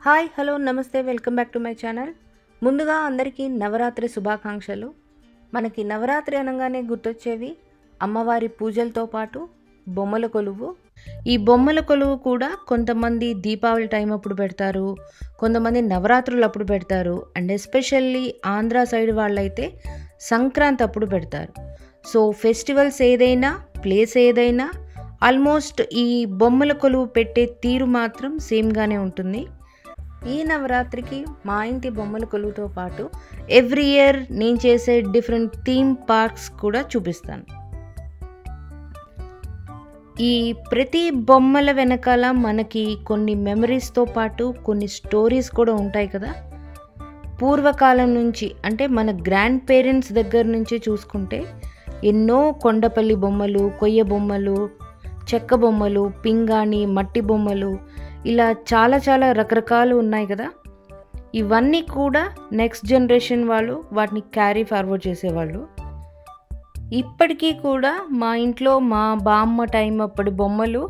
Hi hello నమస్తే welcome back to my channel. ముందుగా అందరికీ నవరాత్రి శుభాకాంక్షలు. మనకి నవరాత్రి అనగానే గుర్తొచ్చేవి అమ్మవారి పూజలతో పాటు బొమ్మల కొలువు. ఈ బొమ్మల కొలువు కూడా కొంతమంది దీపావళి టైం అప్పుడు పెడతారు, కొంతమంది నవరాత్రులు అప్పుడు పెడతారు, అండ్ ఎస్పెషల్లీ ఆంధ్ర సైడ్ వాళ్ళైతే సంక్రాంతి అప్పుడు పెడతారు. సో ఫెస్టివల్స్ ఏదైనా, ప్లేస్ ఏదైనా ఆల్మోస్ట్ ఈ బొమ్మల కొలువు పెట్టే తీరు మాత్రం సేమ్గానే ఉంటుంది. ఈ నవరాత్రికి మా ఇంటి బొమ్మల కొలువుతో పాటు ఎవ్రీ ఇయర్ నేను చేసే డిఫరెంట్ థీమ్ పార్క్స్ కూడా చూపిస్తాను. ఈ ప్రతి బొమ్మల వెనకాల మనకి కొన్ని మెమరీస్తో పాటు కొన్ని స్టోరీస్ కూడా ఉంటాయి కదా. పూర్వకాలం నుంచి అంటే మన గ్రాండ్ పేరెంట్స్ దగ్గర నుంచి చూసుకుంటే ఎన్నో కొండపల్లి బొమ్మలు, కొయ్య బొమ్మలు, చెక్క బొమ్మలు, పింగాణి, మట్టి బొమ్మలు, ఇలా చాలా చాలా రకరకాలు ఉన్నాయి కదా. ఇవన్నీ కూడా నెక్స్ట్ జనరేషన్ వాళ్ళు వాటిని క్యారీ ఫార్వర్డ్ చేసేవాళ్ళు. ఇప్పటికీ కూడా మా ఇంట్లో మా బామ్మ టైం అప్పటి బొమ్మలు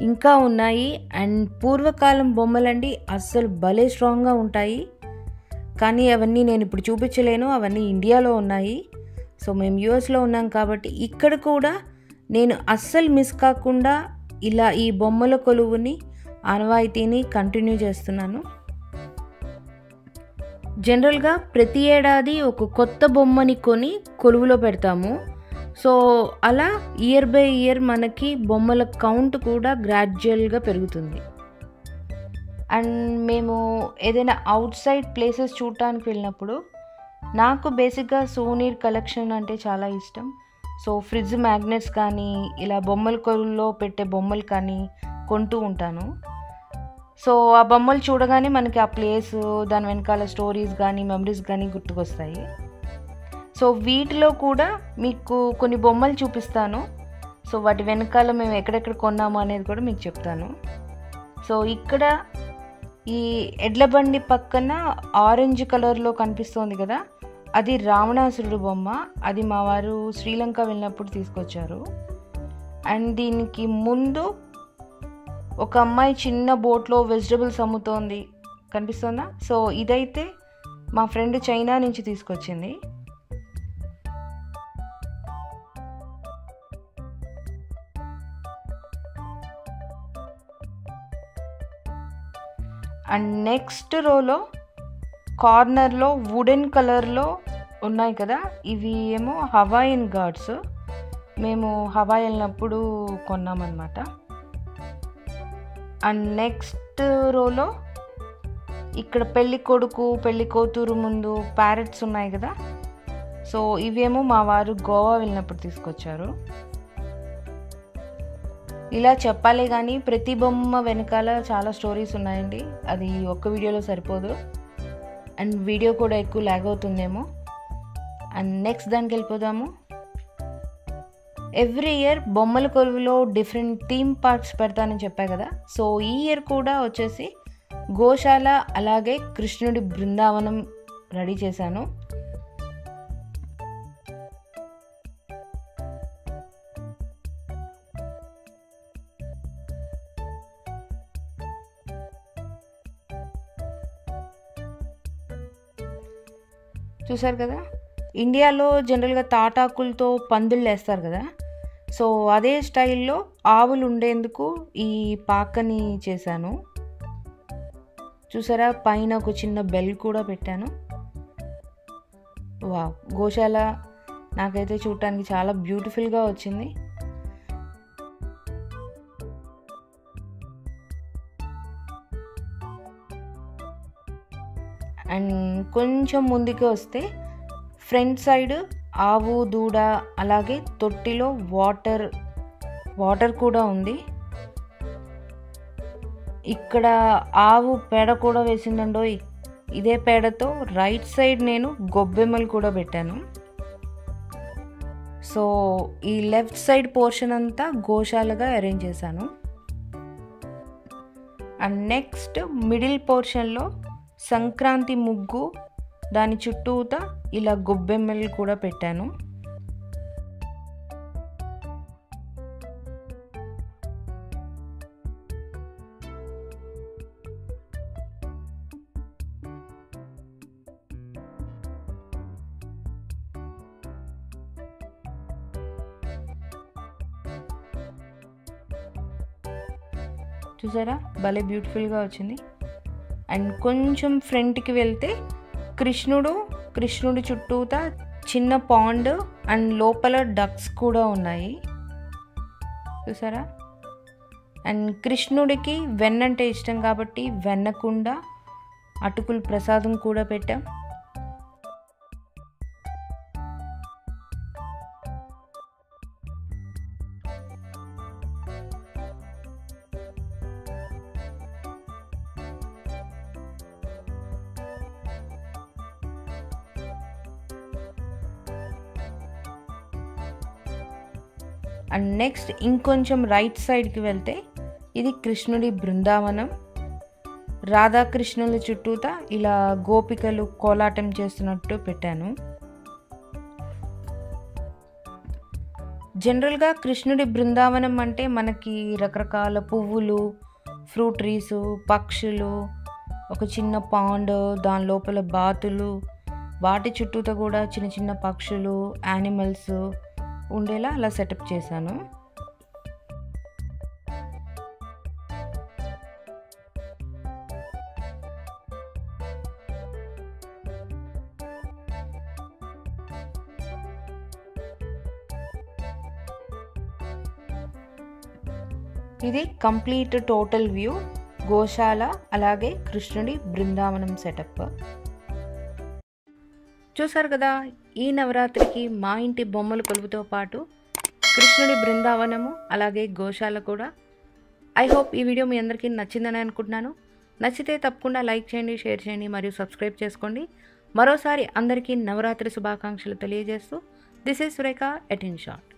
ఇంకా ఉన్నాయి. అండ్ పూర్వకాలం బొమ్మలండి అస్సలు భలే స్ట్రాంగ్గా ఉంటాయి. కానీ అవన్నీ నేను ఇప్పుడు చూపించలేను, అవన్నీ ఇండియాలో ఉన్నాయి. సో మేము యూఎస్లో ఉన్నాం కాబట్టి ఇక్కడ కూడా నేను అస్సలు మిస్ కాకుండా ఇలా ఈ బొమ్మల కొలువుని ఆనవాయితీని కంటిన్యూ చేస్తున్నాను. జనరల్గా ప్రతి ఏడాది ఒక కొత్త బొమ్మని కొని కొలువులో పెడతాము. సో అలా ఇయర్ బై ఇయర్ మనకి బొమ్మల కౌంట్ కూడా గ్రాడ్యువల్గా పెరుగుతుంది. అండ్ మేము ఏదైనా అవుట్ సైడ్ ప్లేసెస్ చూడటానికి వెళ్ళినప్పుడు నాకు బేసిక్గా సోనీర్ కలెక్షన్ అంటే చాలా ఇష్టం. సో ఫ్రిడ్జ్ మ్యాగ్నెట్స్ కానీ ఇలా బొమ్మల కొలువులో పెట్టే బొమ్మలు కానీ కొంటూ ఉంటాను. సో ఆ బొమ్మలు చూడగానే మనకి ఆ ప్లేస్, దాని వెనకాల స్టోరీస్ కానీ మెమరీస్ కానీ గుర్తుకొస్తాయి. సో వీటిలో కూడా మీకు కొన్ని బొమ్మలు చూపిస్తాను. సో వాటి వెనకాల మేము ఎక్కడెక్కడ కొన్నాము అనేది కూడా మీకు చెప్తాను. సో ఇక్కడ ఈ ఎడ్ల బండి పక్కన ఆరెంజ్ కలర్లో కనిపిస్తోంది కదా, అది రావణాసురుడు బొమ్మ. అది మా వారు శ్రీలంక వెళ్ళినప్పుడు తీసుకొచ్చారు. అండ్ దీనికి ముందు ఒక అమ్మాయి చిన్న బోట్లో వెజిటబుల్స్ అమ్ముతోంది, కనిపిస్తుందా? సో ఇదైతే మా ఫ్రెండ్ చైనా నుంచి తీసుకొచ్చింది. అండ్ నెక్స్ట్ రోలో కార్నర్లో వుడెన్ కలర్లో ఉన్నాయి కదా, ఇవి ఏమో హవాయిన్ గార్డ్స్. మేము హవాయి వెళ్ళినప్పుడు కొన్నామన్నమాట. అండ్ నెక్స్ట్ రోలో ఇక్కడ పెళ్ళి కొడుకు పెళ్ళి కూతురు ముందు ప్యారెట్స్ ఉన్నాయి కదా. సో ఇవేమో మా వారు గోవా వెళ్ళినప్పుడు తీసుకొచ్చారు. ఇలా చెప్పాలి కానీ ప్రతి బొమ్మ వెనకాల చాలా స్టోరీస్ ఉన్నాయండి. అది ఒక్క వీడియోలో సరిపోదు, అండ్ వీడియో కూడా ఎక్కువ లాగ్ అవుతుందేమో. అండ్ నెక్స్ట్ దానికి వెళ్ళిపోదాము. ఎవ్రీ ఇయర్ బొమ్మల కొలువులో డిఫరెంట్ థీమ్ పార్క్స్ పెడతానని చెప్పా కదా. సో ఈ ఇయర్ కూడా వచ్చేసి గోశాల అలాగే కృష్ణుడి బృందావనం రెడీ చేశాను. చూసారు కదా, ఇండియాలో జనరల్గా తాటాకులతో పందులు వేస్తారు కదా. సో అదే స్టైల్లో ఆవులు ఉండేందుకు ఈ పాకని చేశాను. చూసారా, పైన ఒక చిన్న బెల్ కూడా పెట్టాను. వావ్, గోశాల నాకైతే చూడటానికి చాలా బ్యూటిఫుల్గా వచ్చింది. అండ్ కొంచెం ముందుకు వస్తే ఫ్రంట్ సైడ్ ఆవు, దూడ, అలాగే తొట్టిలో వాటర్ కూడా ఉంది. ఇక్కడ ఆవు పేడ కూడా వేసిందండో. ఇదే పేడతో రైట్ సైడ్ నేను గొబ్బెమ్మలు కూడా పెట్టాను. సో ఈ లెఫ్ట్ సైడ్ పోర్షన్ అంతా గోశాలగా అరేంజ్ చేశాను. అండ్ నెక్స్ట్ మిడిల్ పోర్షన్లో సంక్రాంతి ముగ్గు, దాని చుట్టూతా ఇలా గొబ్బెమ్మలు కూడా పెట్టాను. చూసారా భలే బ్యూటిఫుల్గా వచ్చింది. అండ్ కొంచెం ఫ్రంట్కి వెళ్తే కృష్ణుడి చుట్టూతా చిన్న పాండ్ అండ్ లోపల డక్స్ కూడా ఉన్నాయి చూసారా. అండ్ కృష్ణుడికి వెన్న అంటే ఇష్టం కాబట్టి వెన్నకుండ అటుకుల ప్రసాదం కూడా పెట్టాం. అండ్ నెక్స్ట్ ఇంకొంచెం రైట్ సైడ్కి వెళ్తే ఇది కృష్ణుడి బృందావనం. రాధాకృష్ణుల చుట్టూతా ఇలా గోపికలు కోలాటం చేస్తున్నట్టు పెట్టాను. జనరల్గా కృష్ణుడి బృందావనం అంటే మనకి రకరకాల పువ్వులు, ఫ్రూట్ ట్రీస్, పక్షులు, ఒక చిన్న పాండ్, దాని లోపల బాతులు, వాటి చుట్టూతా కూడా చిన్న చిన్న పక్షులు, యానిమల్స్ ఉండేలా అలా సెటప్ చేశాను. ఇది కంప్లీట్ టోటల్ వ్యూ గోశాల అలాగే కృష్ణుడి బృందావనం సెటప్. చూసారు కదా, ఈ నవరాత్రికి మా ఇంటి బొమ్మల కొలువుతో పాటు కృష్ణుడి బృందావనము అలాగే గోశాల కూడా. ఐ హోప్ ఈ వీడియో మీ అందరికీ నచ్చిందని అనుకుంటున్నాను. నచ్చితే తప్పకుండా లైక్ చేయండి, షేర్ చేయండి మరియు సబ్స్క్రైబ్ చేసుకోండి. మరోసారి అందరికీ నవరాత్రి శుభాకాంక్షలు తెలియజేస్తూ this is Surekha at in short.